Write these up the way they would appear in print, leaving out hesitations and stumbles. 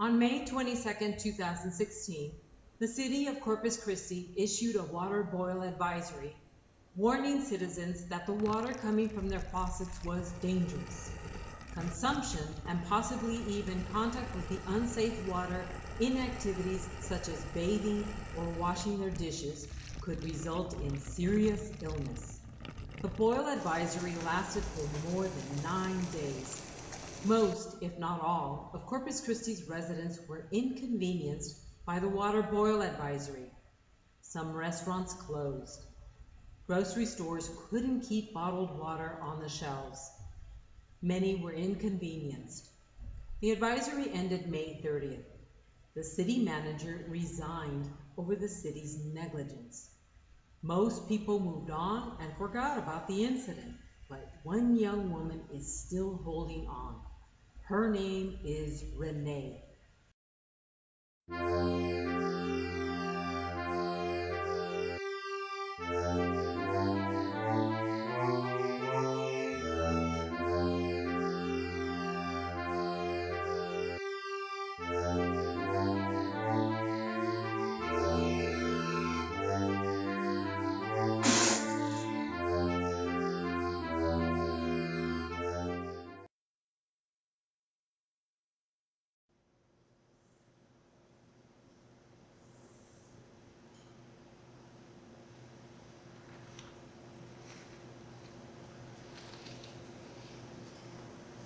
On May 22, 2016, the City of Corpus Christi issued a water boil advisory, warning citizens that the water coming from their faucets was dangerous. Consumption and possibly even contact with the unsafe water in activities such as bathing or washing their dishes could result in serious illness. The boil advisory lasted for more than 9 days. Most, if not all, of Corpus Christi's residents were inconvenienced by the water boil advisory. Some restaurants closed. Grocery stores couldn't keep bottled water on the shelves. Many were inconvenienced. The advisory ended May 30th. The city manager resigned over the city's negligence. Most people moved on and forgot about the incident, but one young woman is still holding on. Her name is Renee.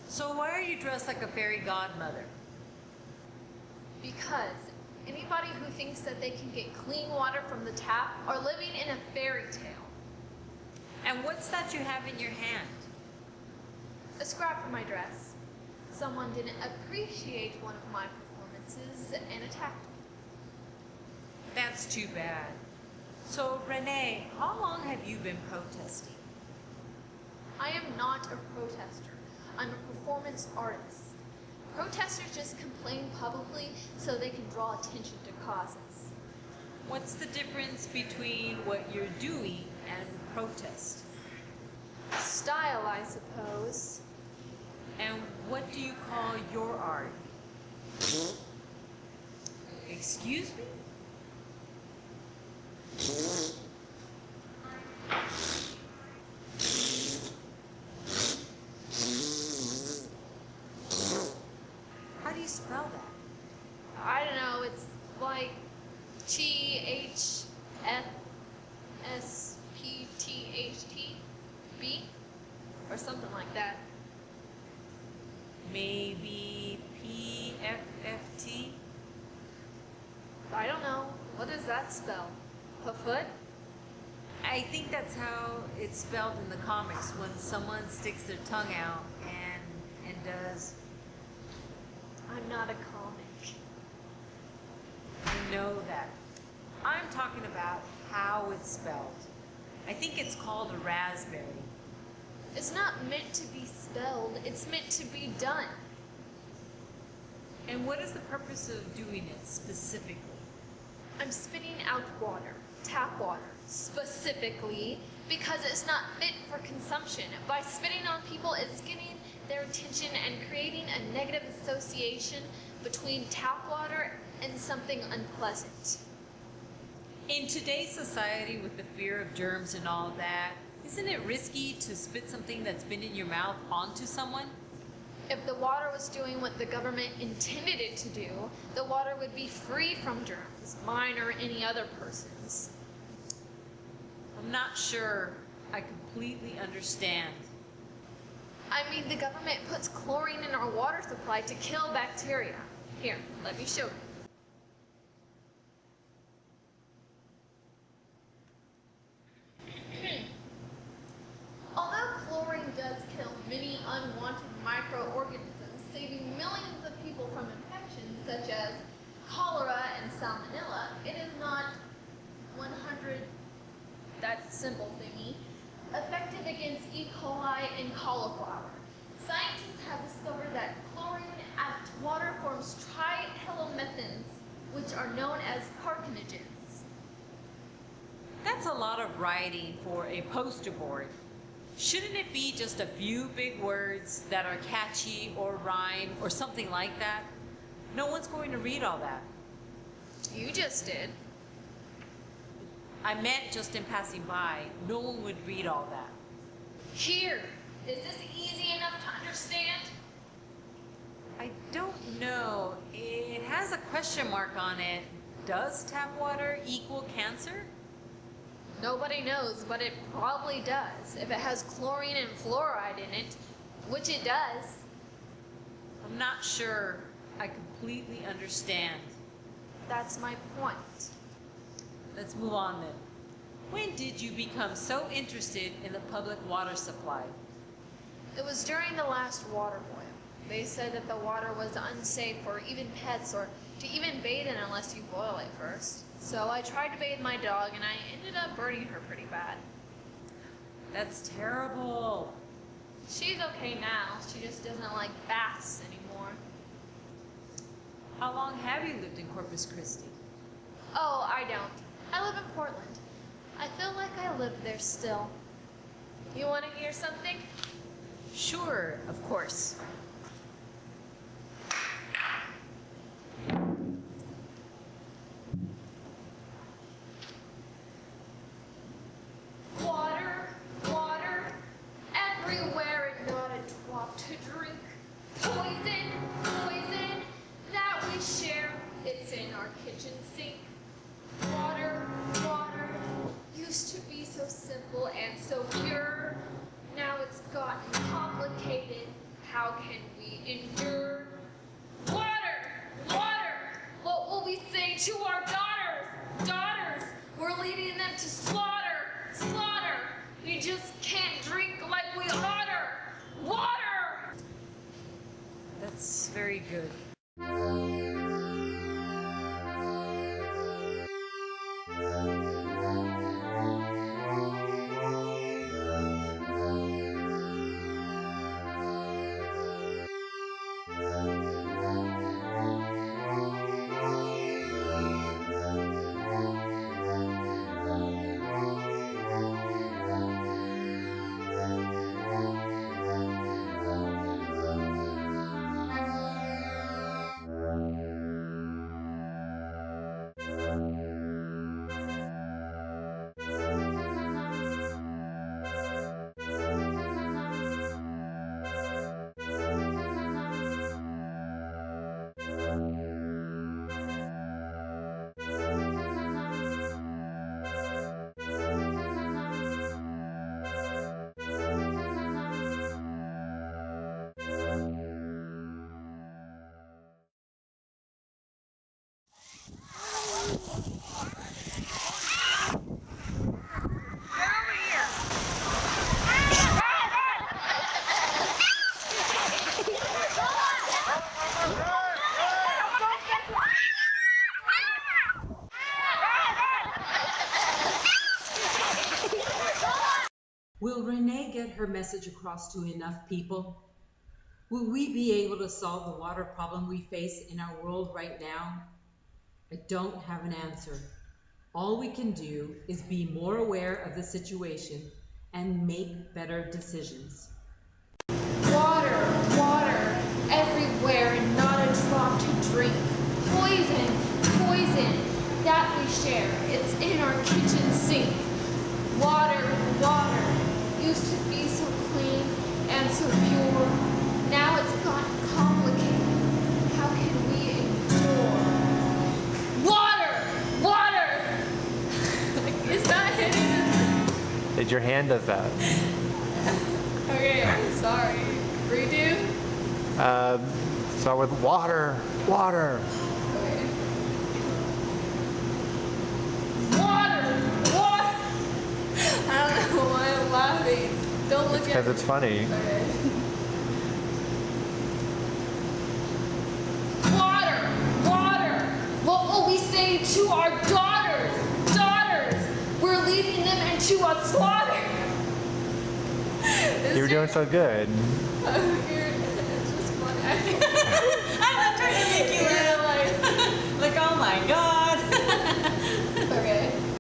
So why are you dressed like a fairy godmother? Because anybody who thinks that they can get clean water from the tap are living in a fairy tale. And what's that you have in your hand? A scrap from my dress. Someone didn't appreciate one of my performances and attacked me. That's too bad. So Renee, how long have you been protesting? I am not a protester. I'm a performance artist. Protesters just complain publicly so they can draw attention to causes. What's the difference between what you're doing and protest? Style, I suppose. And what do you call your art? Excuse me? How do you spell that? I don't know, it's like THFSPTHTB or something like that. Maybe Pfft? I don't know. What does that spell? Pfft? I think that's how it's spelled in the comics when someone sticks their tongue out and does. I'm not a comic. I know that. I'm talking about how it's spelled. I think it's called a raspberry. It's not meant to be spelled, it's meant to be done. And what is the purpose of doing it specifically? I'm spitting out water, tap water, specifically because it's not fit for consumption. By spitting on people, it's getting their attention and creating a negative association between tap water and something unpleasant. In today's society, with the fear of germs and all that, isn't it risky to spit something that's been in your mouth onto someone? If the water was doing what the government intended it to do, the water would be free from germs, mine or any other person's. I'm not sure I completely understand. I mean, the government puts chlorine in our water supply to kill bacteria. Here, let me show you. Although chlorine does kill many unwanted microorganisms, saving millions of people from infections such as cholera and salmonella, it is not 100, that simple thingy, effective against E. coli and cauliflower. Scientists have discovered that chlorine at water forms trihalomethanes, which are known as carcinogens. That's a lot of writing for a poster board. Shouldn't it be just a few big words that are catchy or rhyme or something like that? No one's going to read all that. You just did. I meant just in passing by. No one would read all that. Here. Is this easy enough to understand? I don't know. It has a question mark on it. Does tap water equal cancer? Nobody knows, but it probably does. If it has chlorine and fluoride in it, which it does. I'm not sure I completely understand. That's my point. Let's move on then. When did you become so interested in the public water supply? It was during the last water boil. They said that the water was unsafe for even pets or to even bathe in unless you boil it first. So I tried to bathe my dog and I ended up burning her pretty bad. That's terrible. She's okay now. She just doesn't like baths anymore. How long have you lived in Corpus Christi? Oh, I don't. I live in Portland. I feel like I live there still. You want to hear something? Sure, of course. Water, water, everywhere and not a drop to drink. Poison, poison, that we share, it's in our kitchen sink. Water, water, used to be so simple and so pure. Now it's gotten complicated. How can we endure? Water, water, what will we say to our daughters? Daughters, we're leading them to slaughter, slaughter. We just can't drink like we oughter. Water! That's very good. Will Renee get her message across to enough people? Will we be able to solve the water problem we face in our world right now? I don't have an answer. All we can do is be more aware of the situation and make better decisions. Water, water, everywhere and not a drop to drink. Poison, poison, that we share, it's in our kitchen sink. Water, water, used to be so clean and so pure. Now it's gotten complicated. How can we endure? Water, water! Is that hitting? Your hand does that. Okay, I'm sorry. Redo? Start with water, water. Okay. Water! Water! I don't know why I'm laughing. Don't look at Because me. it's funny. Okay. Water! Water! What will we say to our daughters? Daughters! We're leading them into a slaughter! You were doing so good. Okay.